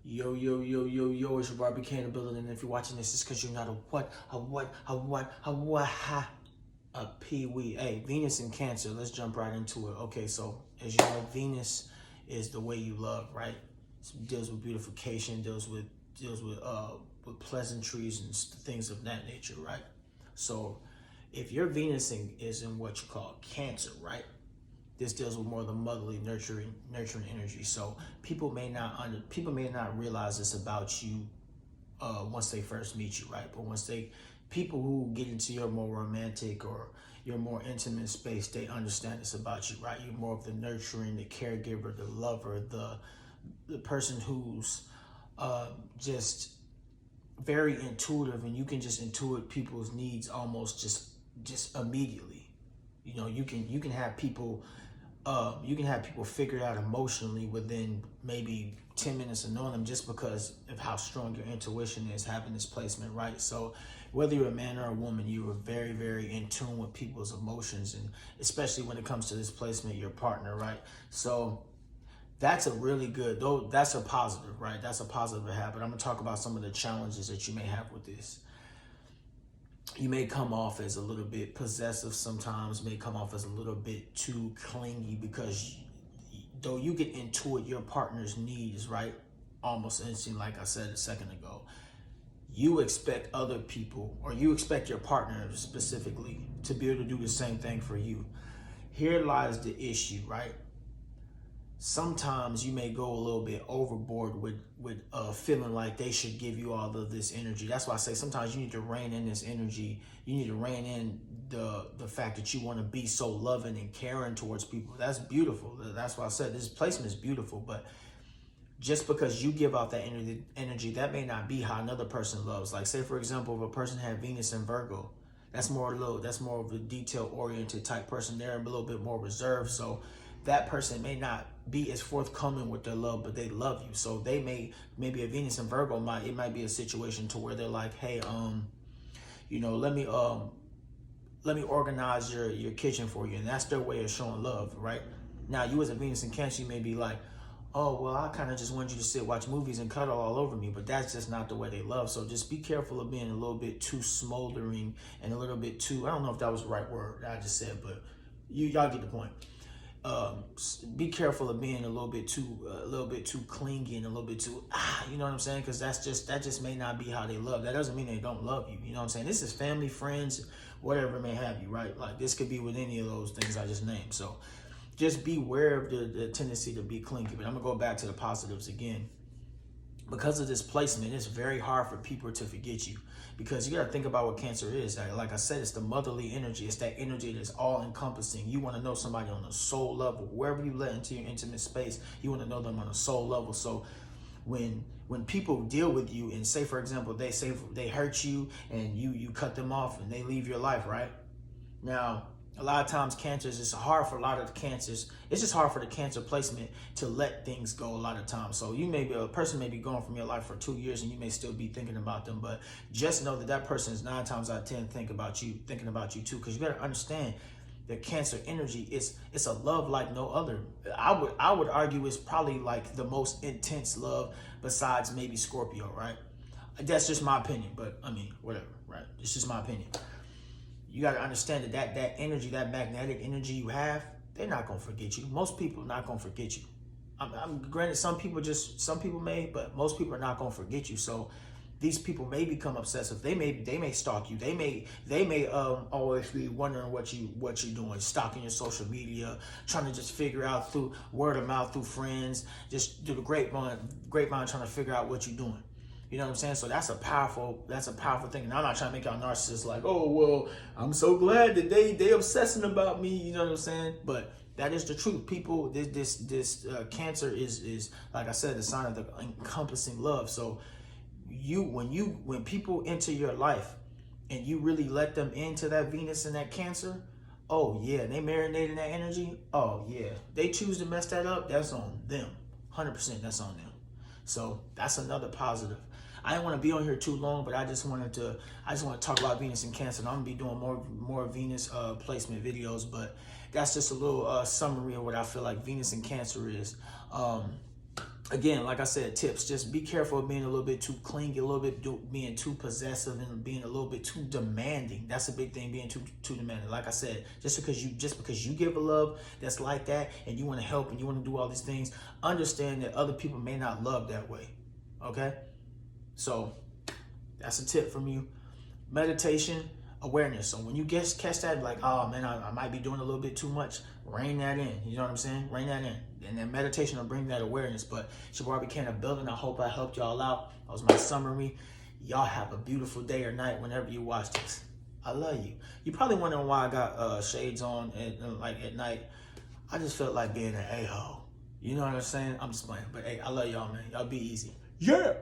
Yo, yo, yo, yo, yo, it's your Barbie K in the building, and if you're watching this, it's because you're not a pee-wee. Hey, Venus and Cancer, let's jump right into it. Okay, so as you know, Venus is the way you love, right? It deals with beautification, deals with pleasantries and things of that nature, right? So if your Venus is in what you call Cancer, right? This deals with more of the motherly, nurturing energy. So people may not realize this about you once they first meet you, right? But people who get into your more romantic or your more intimate space, they understand this about you, right? You're more of the nurturing, the caregiver, the lover, the person who's just very intuitive, and you can just intuit people's needs almost just immediately. You know, you can have people figured out emotionally within maybe 10 minutes of knowing them, just because of how strong your intuition is having this placement, right? So whether you're a man or a woman, you are very, very in tune with people's emotions, and especially when it comes to this placement, your partner, right? So that's a really good, though that's a positive, right? That's a positive habit. I'm gonna talk about some of the challenges that you may have with this. You may come off as a little bit possessive sometimes, may come off as a little bit too clingy, because though you can intuit your partner's needs, right? Almost instantly, like I said a second ago, you expect other people, or you expect your partner specifically, to be able to do the same thing for you. Here lies the issue, right? Sometimes you may go a little bit overboard with feeling like they should give you all of this energy. That's why I say sometimes you need to rein in this energy. You need to rein in the fact that you want to be so loving and caring towards people. That's beautiful. That's why I said this placement is beautiful. But just because you give out that energy, that may not be how another person loves. Like, say for example, if a person had Venus in Virgo, that's more of a detail oriented type person. They're a little bit more reserved. So that person may not be as forthcoming with their love, but they love you. So they maybe a Venus in Virgo might be a situation to where they're like, hey, let me organize your kitchen for you, and that's their way of showing love, right? Now you as a Venus in Cancer, you may be like, oh, well, I kind of just want you to sit, watch movies, and cuddle all over me. But that's just not the way they love. So just be careful of being a little bit too smoldering and a little bit too, I don't know if that was the right word I just said, but y'all get the point. Be careful of being a little bit too clingy and a little bit too, you know what I'm saying? Because that just may not be how they love. That doesn't mean they don't love you. You know what I'm saying? This is family, friends, whatever may have you, right? Like, this could be with any of those things I just named. So just be aware of the tendency to be clingy. But I'm gonna go back to the positives again. Because of this placement, it's very hard for people to forget you, because you got to think about what Cancer is. Like I said, it's the motherly energy. It's that energy that's all encompassing. You want to know somebody on a soul level. Wherever you let into your intimate space, you want to know them on a soul level. So when people deal with you, and say for example, they hurt you and you cut them off and they leave your life, right? Now, a lot of times Cancers, it's hard for a lot of the Cancers. It's just hard for the Cancer placement to let things go a lot of times. So a person may be gone from your life for 2 years, and you may still be thinking about them. But just know that person is 9 times out of 10 thinking about you too. Because you better understand the Cancer energy. It's a love like no other. I would argue it's probably like the most intense love besides maybe Scorpio, right? That's just my opinion. But I mean, whatever, right? It's just my opinion. You got to understand that energy, that magnetic energy you have, they're not going to forget you. Most people are not going to forget you. I'm granted, some people may, but most people are not going to forget you. So these people may become obsessive. They may stalk you. They may always be wondering what you're doing, stalking your social media, trying to just figure out through word of mouth, through friends, just through the grapevine trying to figure out what you're doing. You know what I'm saying? So that's a powerful thing. And I'm not trying to make y'all narcissists like, oh, well, I'm so glad that they obsessing about me. You know what I'm saying? But that is the truth. People, this Cancer is, like I said, the sign of the encompassing love. So when people enter your life and you really let them into that Venus and that Cancer, oh yeah, they marinate in that energy. Oh yeah, they choose to mess that up. That's on them. 100%. That's on them. So that's another positive. I didn't want to be on here too long, but I just want to talk about Venus and Cancer. And I'm gonna be doing more Venus placement videos, but that's just a little summary of what I feel like Venus and Cancer is. again, like I said, tips, just be careful of being a little bit too clingy, a little bit being too possessive, and being a little bit too demanding. That's a big thing, being too demanding. Like I said, just because you give a love that's like that, and you want to help and you want to do all these things, understand that other people may not love that way. Okay? So that's a tip from you. Meditation, awareness. So when you catch that, like, oh man, I might be doing a little bit too much, rein that in. You know what I'm saying? Rein that in. And then meditation will bring that awareness. But it's your boy Buchanan Building. I hope I helped y'all out. That was my summary. Y'all have a beautiful day or night whenever you watch this. I love you. You probably wondering why I got shades on at night. I just felt like being an a-hole. You know what I'm saying? I'm just playing. But hey, I love y'all, man. Y'all be easy. Yeah.